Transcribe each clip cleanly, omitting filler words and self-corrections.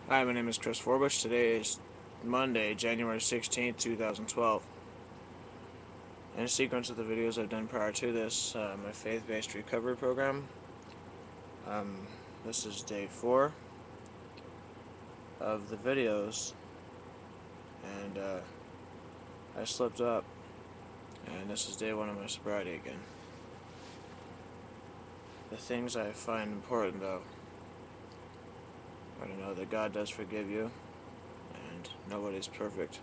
Hi, my name is Chris Forbush. Today is Monday, January 16th, 2012. In a sequence of the videos I've done prior to this, my faith-based recovery program, um, this is day 4 of the videos, and I slipped up, and this is day 1 of my sobriety again. The things I find important, though, are to know that God does forgive you, and nobody's perfect.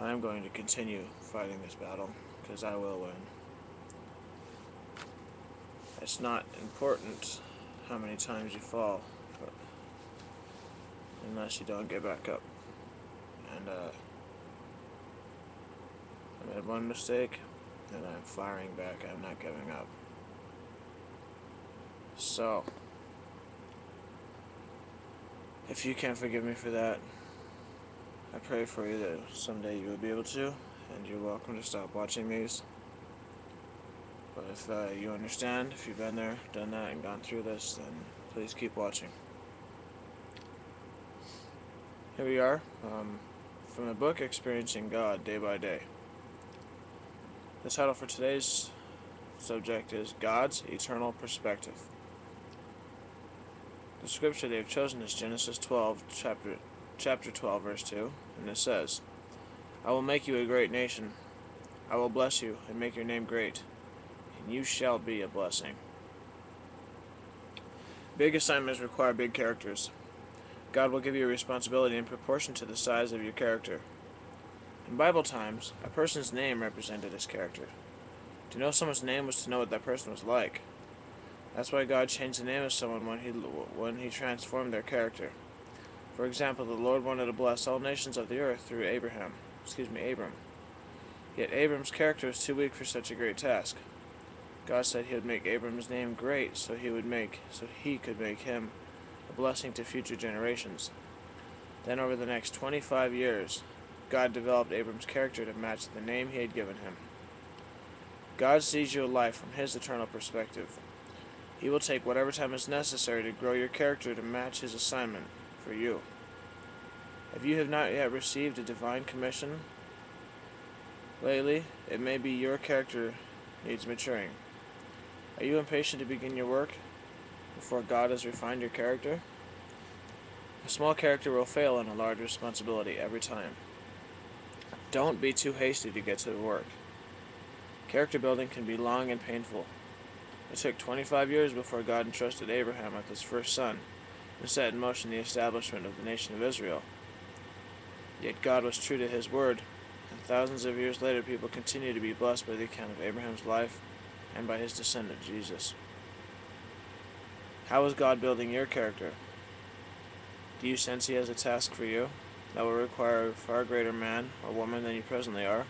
I'm going to continue fighting this battle, because I will win. It's not important how many times you fall, unless you don't get back up. And I made one mistake, and I'm firing back. I'm not giving up. So, if you can't forgive me for that, I pray for you that someday you will be able to, and you're welcome to stop watching these. But if you understand, if you've been there, done that, and gone through this, then please keep watching. Here we are, from the book Experiencing God Day by Day. The title for today's subject is God's Eternal Perspective. The scripture they've chosen is Genesis 12, chapter 12, verse 2, and it says, I will make you a great nation. I will bless you and make your name great, and you shall be a blessing. Big assignments require big characters. God will give you a responsibility in proportion to the size of your character. In Bible times, a person's name represented his character. To know someone's name was to know what that person was like. That's why God changed the name of someone when he transformed their character. For example, the Lord wanted to bless all nations of the earth through Abram. Yet Abram's character was too weak for such a great task. God said he would make Abram's name great so he could make him a blessing to future generations. Then over the next 25 years, God developed Abram's character to match the name he had given him. God sees your life from his eternal perspective. He will take whatever time is necessary to grow your character to match his assignment for you. If you have not yet received a divine commission lately, it may be your character needs maturing. Are you impatient to begin your work before God has refined your character? A small character will fail in a large responsibility every time. Don't be too hasty to get to the work. Character building can be long and painful. It took 25 years before God entrusted Abraham with his first son and set in motion the establishment of the nation of Israel. Yet God was true to his word, and thousands of years later people continue to be blessed by the account of Abraham's life and by his descendant Jesus. How is God building your character? Do you sense he has a task for you that will require a far greater man or woman than you presently are?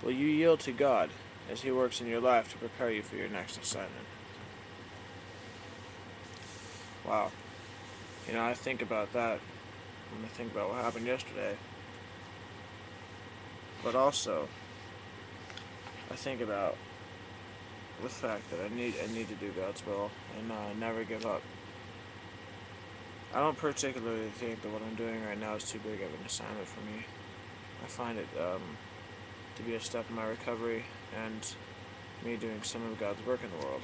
Will you yield to God as he works in your life to prepare you for your next assignment? Wow. I think about that when I think about what happened yesterday. But also, I think about the fact that I need to do God's will and never give up. I don't particularly think that what I'm doing right now is too big of an assignment for me. I find it to be a step in my recovery and me doing some of God's work in the world.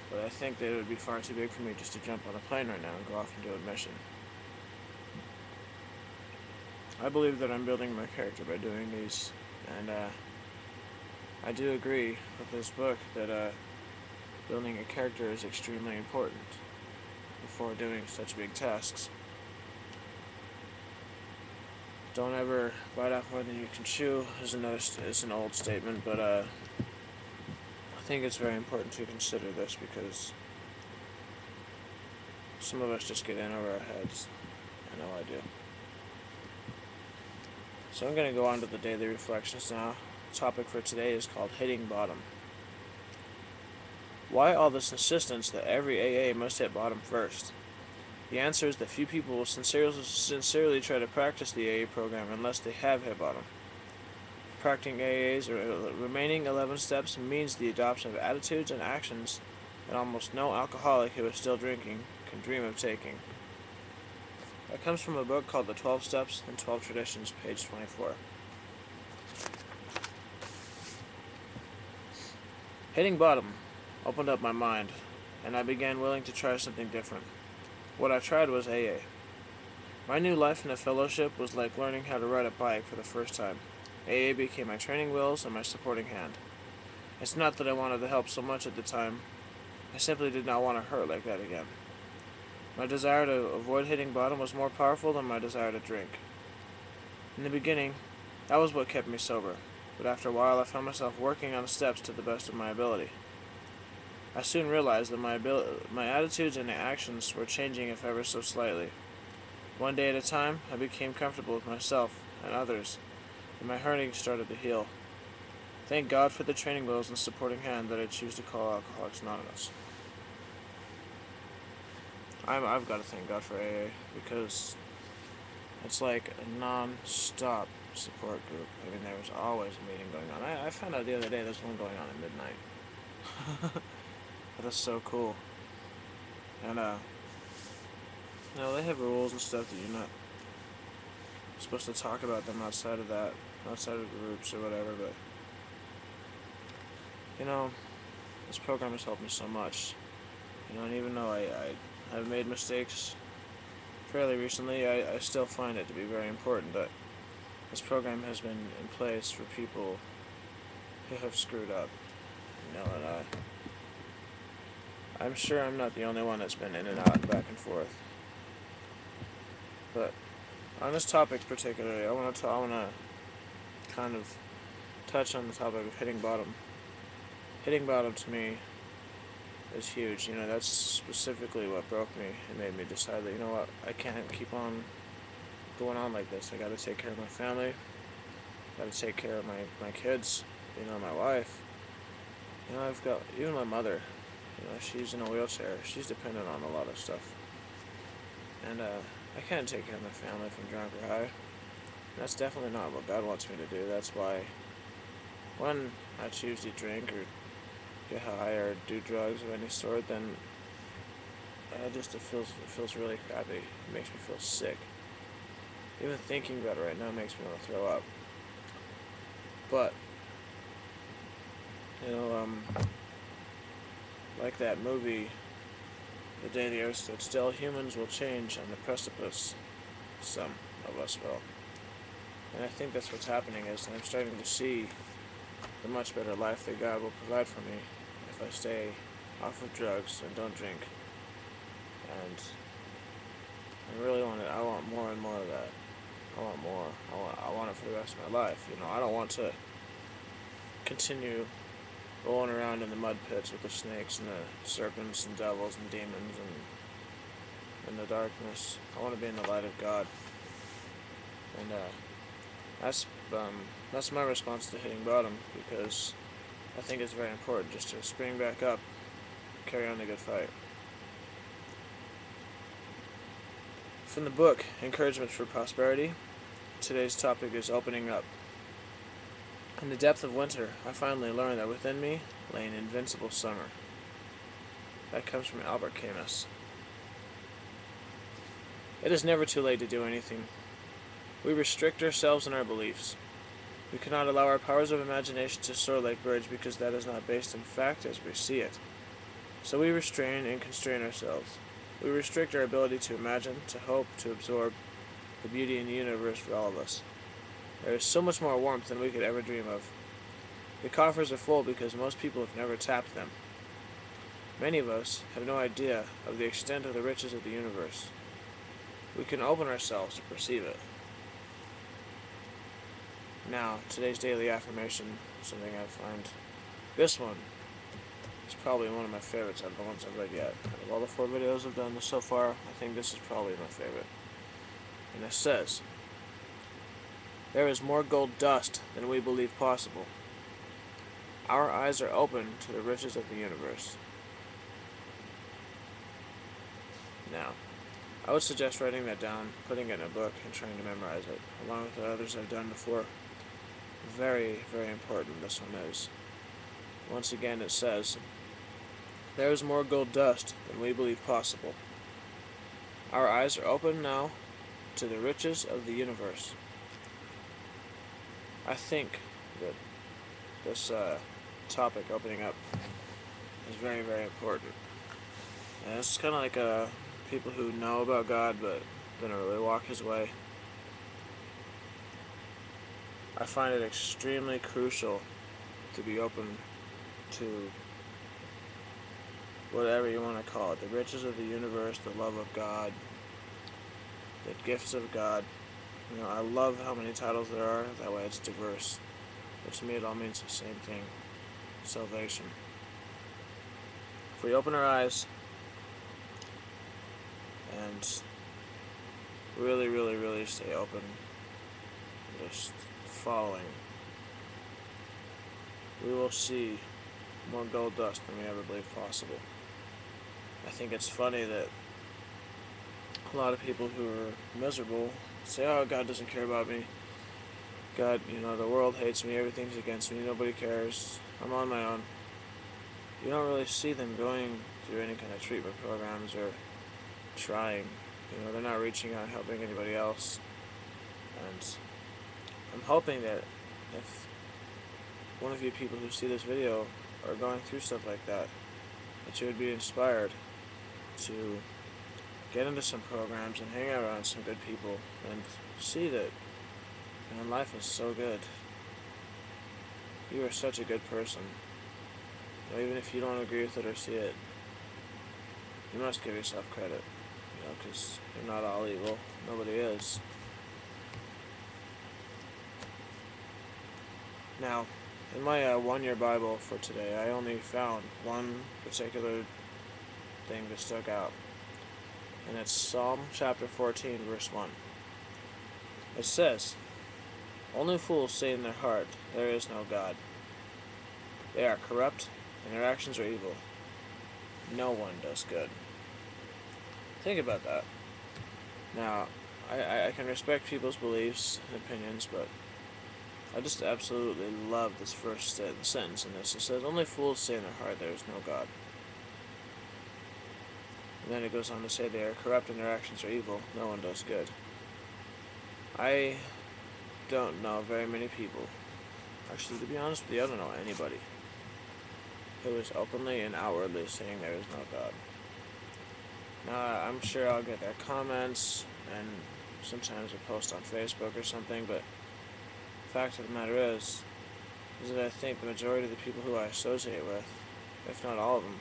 But I think that it would be far too big for me just to jump on a plane right now and go off and do a mission. I believe that I'm building my character by doing these, and I do agree with this book that building a character is extremely important before doing such big tasks. Don't ever bite off more than you can chew is an old statement, but I think it's very important to consider this because some of us just get in over our heads. I know I do. So I'm going to go on to the daily reflections now. The topic for today is called Hitting Bottom. Why all this insistence that every AA must hit bottom first? The answer is that few people will sincerely try to practice the AA program unless they have hit bottom. Practicing AA's remaining 11 steps means the adoption of attitudes and actions and almost no alcoholic who is still drinking can dream of taking. That comes from a book called The 12 Steps and 12 Traditions, page 24. Hitting bottom opened up my mind, and I began willing to try something different. What I tried was AA. My new life in a fellowship was like learning how to ride a bike for the first time. AA became my training wheels and my supporting hand. It's not that I wanted the help so much at the time. I simply did not want to hurt like that again. My desire to avoid hitting bottom was more powerful than my desire to drink. In the beginning, that was what kept me sober, but after a while I found myself working on the steps to the best of my ability. I soon realized that my attitudes and actions were changing if ever so slightly. One day at a time, I became comfortable with myself and others, and my hurting started to heal. Thank God for the training wheels and supporting hand that I choose to call Alcoholics Anonymous. I've got to thank God for AA, because it's like a non-stop support group. I mean, there was always a meeting going on. I found out the other day there's one going on at midnight. That is so cool. And, they have rules and stuff that you're not supposed to talk about them outside of that, outside of groups or whatever, but, this program has helped me so much. And even though I have made mistakes fairly recently, I still find it to be very important that this program has been in place for people who have screwed up. And I'm sure I'm not the only one that's been in and out and back and forth. But on this topic particularly, I want to kind of touch on the topic of hitting bottom. Hitting bottom to me is huge. That's specifically what broke me and made me decide that, what, I can't keep on going on like this. I gotta take care of my family, gotta take care of my kids, my wife. I've got, even my mother, she's in a wheelchair, she's dependent on a lot of stuff. And, I can't take care of my family if I'm drunk or high. That's definitely not what God wants me to do. That's why when I choose to drink or get high or do drugs of any sort, then it feels really crappy. It makes me feel sick. Even thinking about it right now makes me want to throw up. But like that movie, The Day the Earth Stood Still, humans will change on the precipice. Some of us will. And I think that's what's happening, is I'm starting to see the much better life that God will provide for me if I stay off of drugs and don't drink. And I really want it. I want more and more of that. I want more. I want it for the rest of my life. I don't want to continue rolling around in the mud pits with the snakes and the serpents and devils and demons and in the darkness. I want to be in the light of God. And that's my response to hitting bottom, because I think it's very important just to spring back up, carry on the good fight. From the book, Encouragement for Prosperity, today's topic is opening up. In the depth of winter, I finally learned that within me lay an invincible summer. That comes from Albert Camus. It is never too late to do anything. We restrict ourselves in our beliefs. We cannot allow our powers of imagination to soar like birds, because that is not based in fact as we see it. So we restrain and constrain ourselves. We restrict our ability to imagine, to hope, to absorb the beauty in the universe for all of us. There is so much more warmth than we could ever dream of. The coffers are full because most people have never tapped them. Many of us have no idea of the extent of the riches of the universe. We can open ourselves to perceive it. Now, today's daily affirmation, something I find. This one is probably one of my favorites out of the ones I've read yet. Out of all the 4 videos I've done so far, I think this is probably my favorite. And it says, "There is more gold dust than we believe possible. Our eyes are open to the riches of the universe." Now, I would suggest writing that down, putting it in a book, and trying to memorize it, along with the others I've done before. Very, very important this one is. Once again, it says, There is more gold dust than we believe possible. Our eyes are open now to the riches of the universe. I think that this topic opening up is very, very important. And it's kind of like people who know about God but don't really walk His way. I find it extremely crucial to be open to whatever you want to call it, the riches of the universe, the love of God, the gifts of God. You know, I love how many titles there are, that way it's diverse. But to me it all means the same thing, salvation. If we open our eyes and really, really, really stay open, just following, we will see more gold dust than we ever believed possible. I think it's funny that a lot of people who are miserable say, oh, God doesn't care about me. God, the world hates me, everything's against me, nobody cares, I'm on my own. You don't really see them going through any kind of treatment programs or trying. They're not reaching out and helping anybody else. And I'm hoping that if one of you people who see this video are going through stuff like that you would be inspired to get into some programs and hang out around some good people and see that life is so good. You are such a good person. Even if you don't agree with it or see it, you must give yourself credit, because you're not all evil. Nobody is. Now, in my one-year Bible for today, I only found one particular thing that stuck out, and it's Psalm chapter 14, verse 1. It says, "Only fools say in their heart, there is no God. They are corrupt, and their actions are evil. No one does good." Think about that. Now, I can respect people's beliefs and opinions, but I just absolutely love this first sentence in this. It says, "Only fools say in their heart, there is no God." And then it goes on to say, "They are corrupt and their actions are evil. No one does good." I don't know very many people. Actually, to be honest with you, I don't know anybody who is openly and outwardly saying there is no God. Now, I'm sure I'll get their comments and sometimes a post on Facebook or something, but the fact of the matter is that I think the majority of the people who I associate with, if not all of them,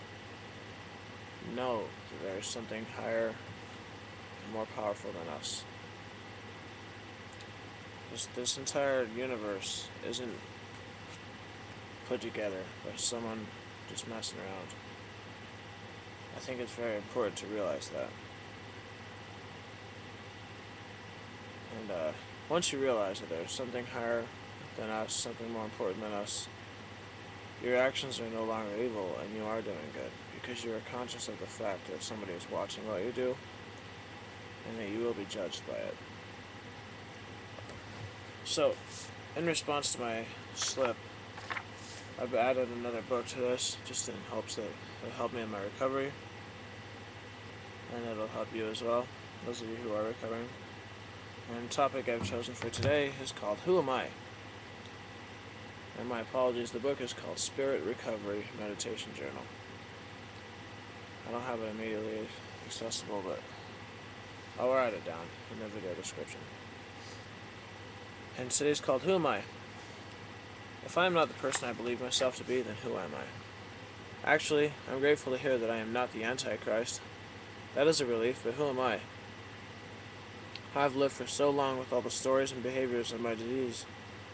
know that there is something higher and more powerful than us. This entire universe isn't put together by someone just messing around. I think it's very important to realize that. And once you realize that there's something higher than us, something more important than us, your actions are no longer evil and you are doing good, because you are conscious of the fact that somebody is watching what you do and that you will be judged by it. So, in response to my slip, I've added another book to this, just in hopes that it'll help me in my recovery, and it'll help you as well, those of you who are recovering. And the topic I've chosen for today is called Who Am I? And my apologies, the book is called Spirit Recovery Meditation Journal. I don't have it immediately accessible, but I'll write it down in the video description. And today's called Who Am I? If I am not the person I believe myself to be, then who am I? Actually, I'm grateful to hear that I am not the Antichrist. That is a relief, but who am I? I've lived for so long with all the stories and behaviors of my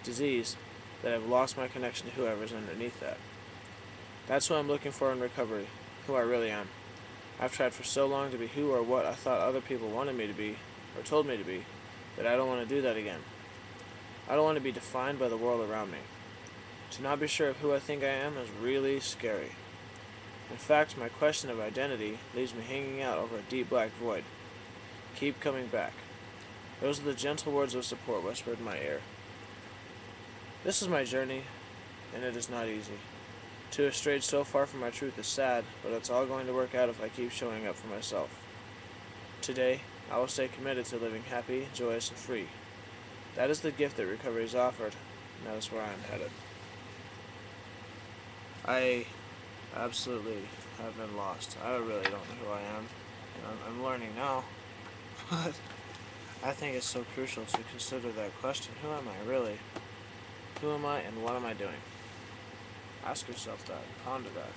disease that I've lost my connection to whoever's underneath that. That's who I'm looking for in recovery, who I really am. I've tried for so long to be who or what I thought other people wanted me to be, or told me to be, that I don't want to do that again. I don't want to be defined by the world around me. To not be sure of who I think I am is really scary. In fact, my question of identity leaves me hanging out over a deep black void. Keep coming back. Those are the gentle words of support whispered in my ear. This is my journey, and it is not easy. To have strayed so far from my truth is sad, but it's all going to work out if I keep showing up for myself. Today, I will stay committed to living happy, joyous, and free. That is the gift that recovery is offered, and that is where I am headed. I absolutely have been lost. I really don't know who I am. I'm learning now, but I think it's so crucial to consider that question. Who am I really? Who am I and what am I doing? Ask yourself that. Ponder that.